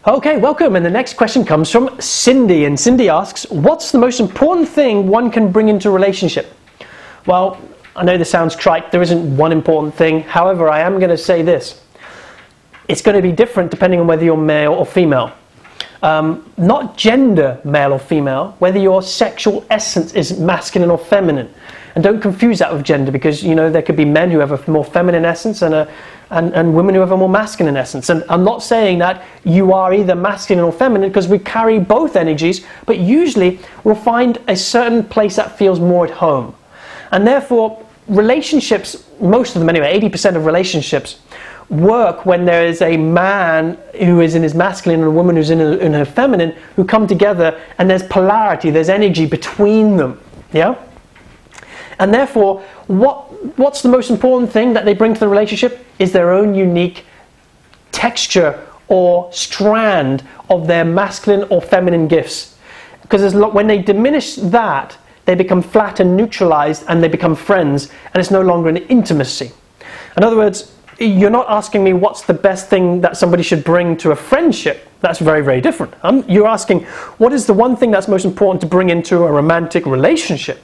Okay, welcome. And the next question comes from Cindy. And Cindy asks, what's the most important thing one can bring into a relationship? Well, I know this sounds trite. There isn't one important thing. However, I am going to say this. It's going to be different depending on whether you're male or female. Not gender, male or female, whether your sexual essence is masculine or feminine. And don't confuse that with gender, because there could be men who have a more feminine essence and women who have a more masculine essence. And I'm not saying that you are either masculine or feminine, because we carry both energies, but usually we'll find a certain place that feels more at home. And therefore, relationships, most of them anyway, 80% of relationships, work when there is a man who is in his masculine and a woman who's in her feminine, who come together, and there's polarity, there's energy between them. Yeah? And therefore, what's the most important thing that they bring to the relationship is their own unique texture or strand of their masculine or feminine gifts. Because when they diminish that, they become flat and neutralized, and they become friends, and it's no longer an intimacy. In other words, you're not asking me what's the best thing that somebody should bring to a friendship. That's very, very different. You're asking, what is the one thing that's most important to bring into a romantic relationship?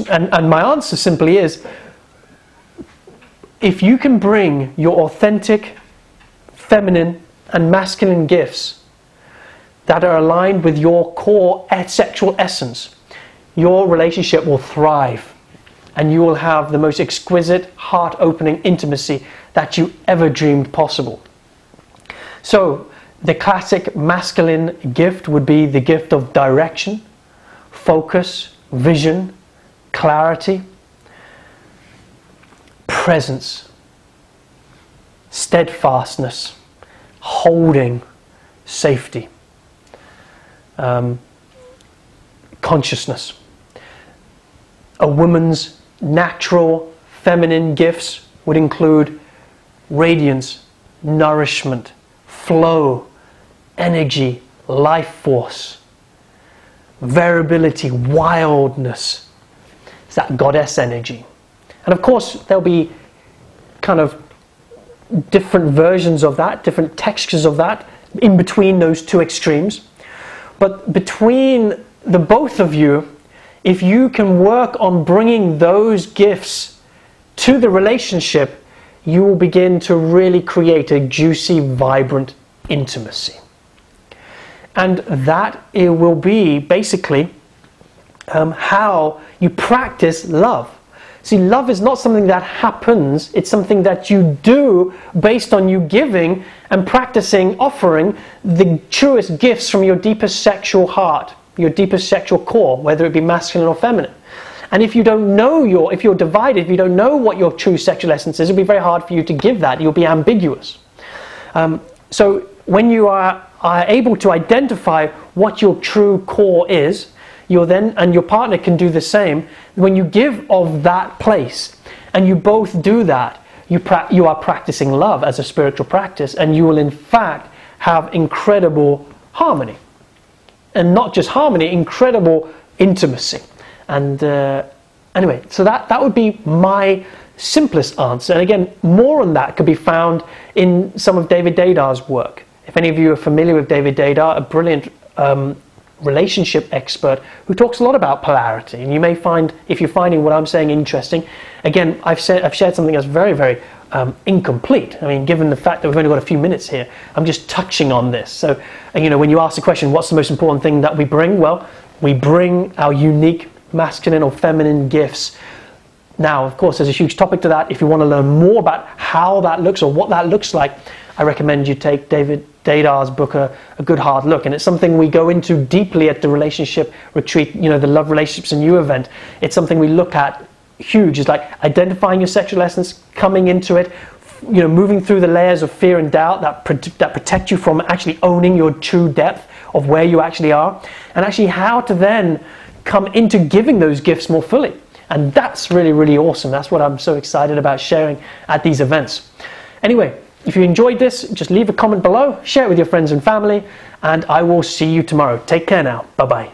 And my answer simply is, if you can bring your authentic feminine and masculine gifts that are aligned with your core sexual essence, your relationship will thrive, and you will have the most exquisite, heart-opening intimacy that you ever dreamed possible. So, the classic masculine gift would be the gift of direction, focus, vision, clarity, presence, steadfastness, holding, safety, consciousness. A woman's natural feminine gifts would include radiance, nourishment, flow, energy, life force, variability, wildness. It's that goddess energy. And of course, there'll be kind of different versions of that, different textures of that, in between those two extremes. But between the both of you, if you can work on bringing those gifts to the relationship, you will begin to really create a juicy, vibrant intimacy. And that it will be basically how you practice love. See, love is not something that happens, it's something that you do based on you giving and practicing, offering the truest gifts from your deepest sexual heart, your deepest sexual core, whether it be masculine or feminine. And if you don't know if you're divided, if you don't know what your true sexual essence is, it'll be very hard for you to give that. You'll be ambiguous. So when you are able to identify what your true core is, and your partner can do the same, when you give of that place, and you both do that, you are practicing love as a spiritual practice, and you will in fact have incredible harmony. And not just harmony, incredible intimacy. And anyway, so that would be my simplest answer. And again, more on that could be found in some of David Dedar's work. If any of you are familiar with David Dedar, a brilliant relationship expert who talks a lot about polarity, and you may find, if you're finding what I'm saying interesting, again, I've shared something that's very, very incomplete. I mean, given the fact that we've only got a few minutes here, I'm just touching on this. So, when you ask the question, what's the most important thing that we bring? Well, we bring our unique masculine or feminine gifts. Now, of course, there's a huge topic to that. If you want to learn more about how that looks or what that looks like, I recommend you take David Dedar's book, A Good Hard Look. And it's something we go into deeply at the relationship retreat, the Love Relationships and You event. It's something we look at huge. It's like identifying your sexual essence, coming into it, moving through the layers of fear and doubt that protect you from actually owning your true depth of where you actually are, and actually how to then come into giving those gifts more fully. And that's really, really awesome. That's what I'm so excited about sharing at these events. Anyway, if you enjoyed this, just leave a comment below, share it with your friends and family, and I will see you tomorrow. Take care now. Bye-bye.